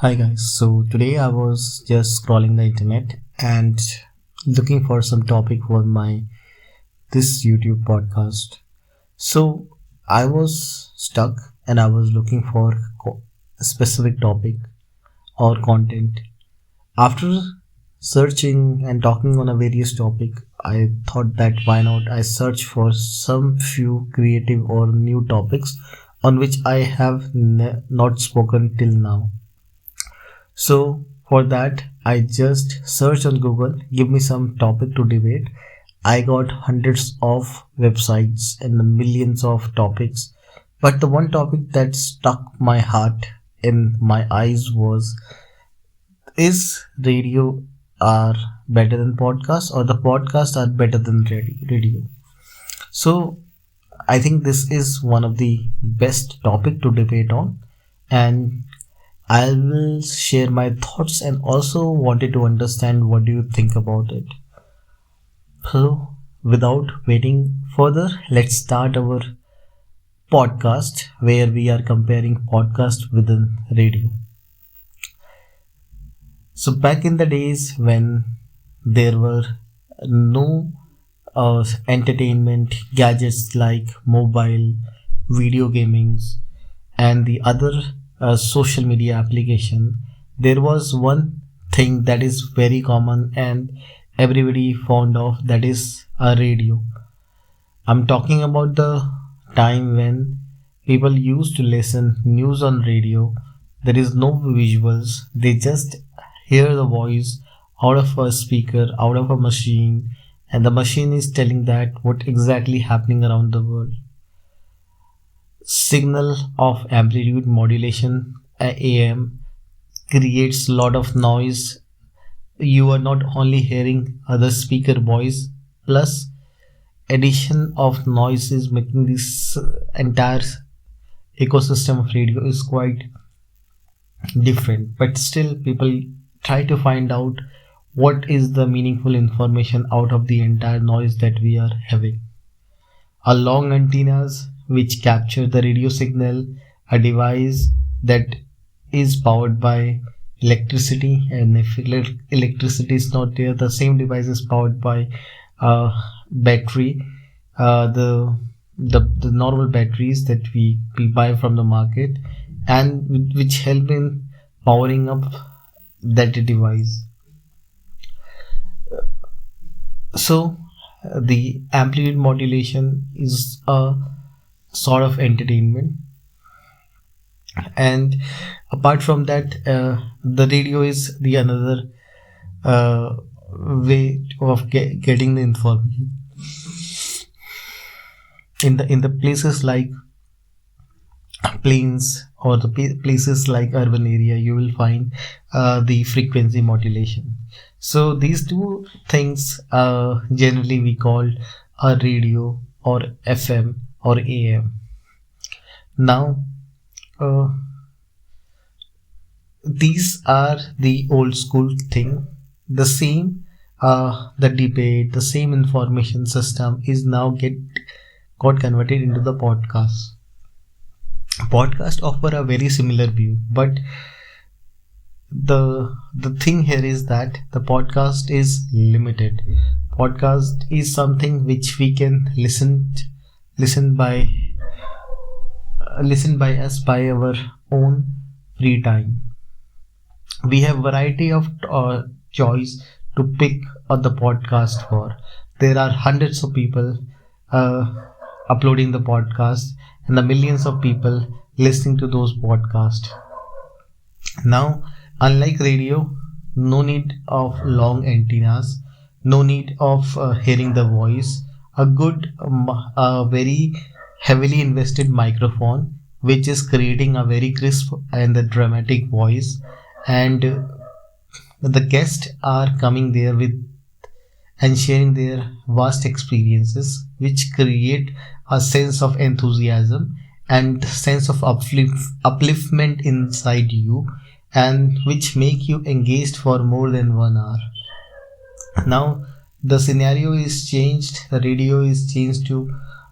Hi guys, so today I was just scrolling the internet and looking for some topic for my this YouTube podcast. So I was stuck and I was looking for a specific topic or content. After searching and talking on a various topic, I thought that why not I search for some few creative or new topics on which I have not spoken till now. So for that, I just search on Google, give me some topic to debate. I got hundreds of websites and millions of topics. But the one topic that stuck my heart in my eyes was, is radio are better than podcasts or the podcasts are better than radio? So I think this is one of the best topic to debate on, and I will share my thoughts and also wanted to understand what do you think about it. So, without waiting further, let's start our podcast where we are comparing podcast with radio. So, back in the days when there were no entertainment gadgets like mobile, video gamings, and the other social media application, there was one thing that is very common and everybody fond of, that is a radio. I'm talking about the time when people used to listen news on radio. There is no visuals, they just hear the voice out of a speaker, out of a machine, and the machine is telling that what exactly happening around the world. Signal of amplitude modulation, AM, creates a lot of noise. You are not only hearing other speaker voice, plus addition of noise is making this entire ecosystem of radio is quite different. But still people try to find out what is the meaningful information out of the entire noise that we are having. A long antennas which capture the radio signal, a device that is powered by electricity, and if electricity is not there, the same device is powered by battery, the normal batteries that we buy from the market, and which help in powering up that device. So the amplitude modulation is a sort of entertainment, and apart from that, the radio is the another way of getting the information. In the places like plains or the places like urban area, you will find the frequency modulation. So these two things generally we call a radio or FM or AM. Now these are the old school thing. The same the debate, the same information system is now got converted into the podcast. Podcast offer a very similar view, but the thing here is that the podcast is limited. Podcast is something which we can listen by us by our own free time. We have variety of choice to pick on the podcast for. There are hundreds of people uploading the podcast and the millions of people listening to those podcasts. Now, unlike radio, no need of long antennas, no need of hearing the voice. A good, very heavily invested microphone, which is creating a very crisp and a dramatic voice, and the guests are coming there with and sharing their vast experiences, which create a sense of enthusiasm and sense of upliftment inside you, and which make you engaged for more than 1 hour. Now the scenario is changed, the radio is changed to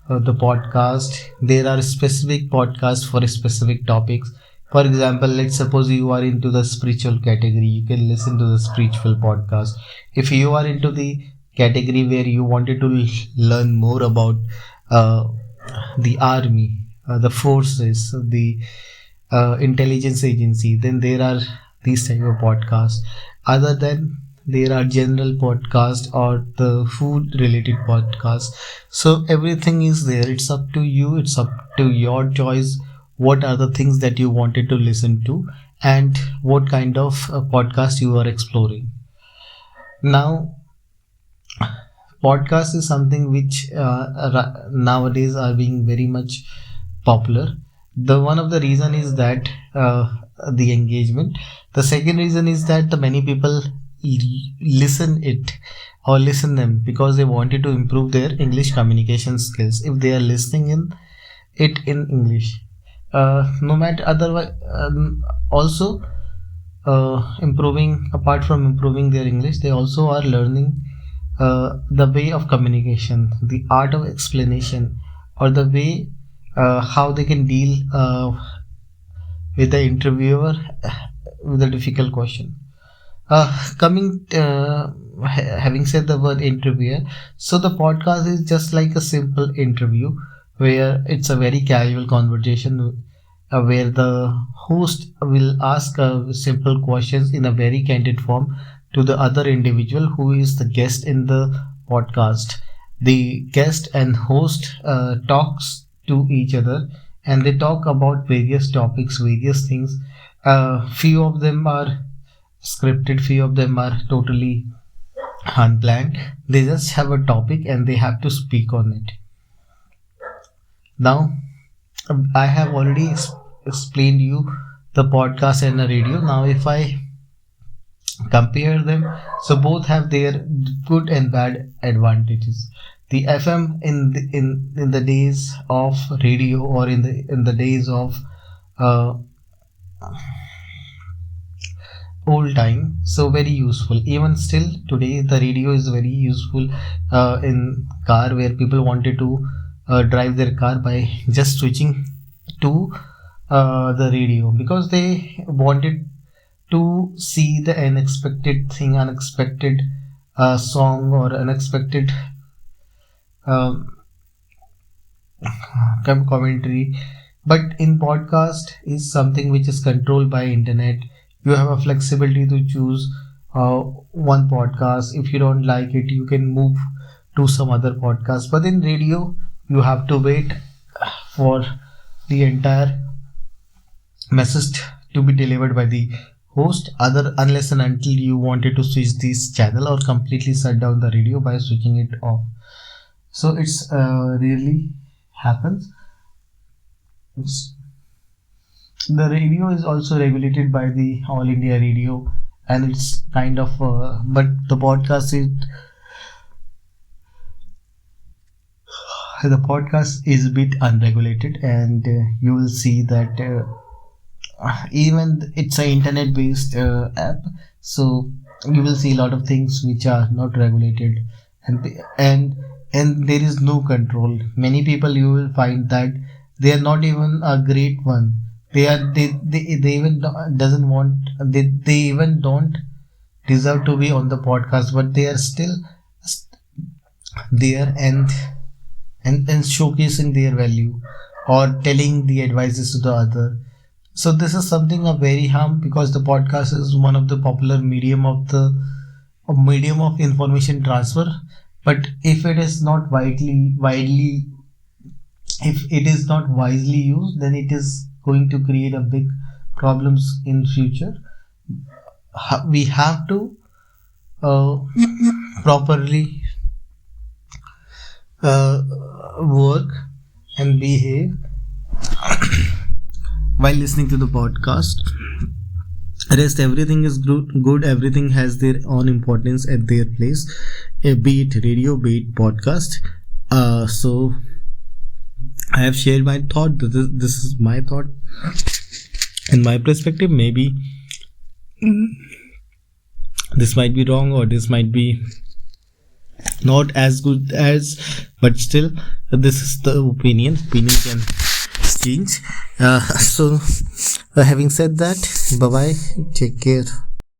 the podcast. There are specific podcasts for specific topics, For example, let's suppose you are into the spiritual category, you can listen to the spiritual podcast. If you are into the category where you wanted to learn more about uh, the army, the forces, the intelligence agency, then there are these type of podcasts. Other than, there are general podcast or the food related podcast. So everything is there. It's up to you, it's up to your choice what are the things that you wanted to listen to and what kind of podcast you are exploring. Now, podcast is something which nowadays are being very much popular. The one of the reason is that the engagement. The second reason is that the many people listen it or listen them because they wanted to improve their English communication skills. If they are listening in it in English, no matter otherwise, also improving, apart from improving their English, they also are learning the way of communication, the art of explanation, or the way how they can deal with the interviewer with a difficult question. Having said the word interviewer, so the podcast is just like a simple interview where it's a very casual conversation where the host will ask simple questions in a very candid form to the other individual who is the guest in the podcast. The guest and host talks to each other and they talk about various topics, various things. Few of them are scripted, few of them are totally unplanned. They just have a topic and they have to speak on it. Now, I have already explained you the podcast and the radio. Now, if I compare them, so both have their good and bad advantages. The FM in the days of radio or in the days of uh, old time, so very useful. Even still today, the radio is very useful in car where people wanted to drive their car by just switching to the radio because they wanted to see the unexpected thing, unexpected song or unexpected um, commentary. But in podcast is something which is controlled by internet. You have a flexibility to choose one podcast. If you don't like it, you can move to some other podcast. But in radio, you have to wait for the entire message to be delivered by the host, other unless and until you wanted to switch this channel or completely shut down the radio by switching it off. So it's really happens. The radio is also regulated by the All India Radio, and it's kind of but the podcast is a bit unregulated, and you will see that even it's an internet based app, so you will see a lot of things which are not regulated, and and there is no control. Many people, you will find that they are not even a great one. They even doesn't want, they even don't deserve to be on the podcast, but they are still there and showcasing their value or telling the advices to the other. So this is something of very harm because the podcast is one of the popular medium of the a medium of information transfer. But if it is not widely if it is not wisely used, then it is going to create a big problems in future. We have to uh, properly uh, work and behave while listening to the podcast. Rest, everything is good, everything has their own importance at their place, be it radio, be it podcast. So I have shared my thought. This is my thought and my perspective. Maybe this might be wrong or this might be not as good as, but still this is the opinion can change. So Having said that, bye bye, take care.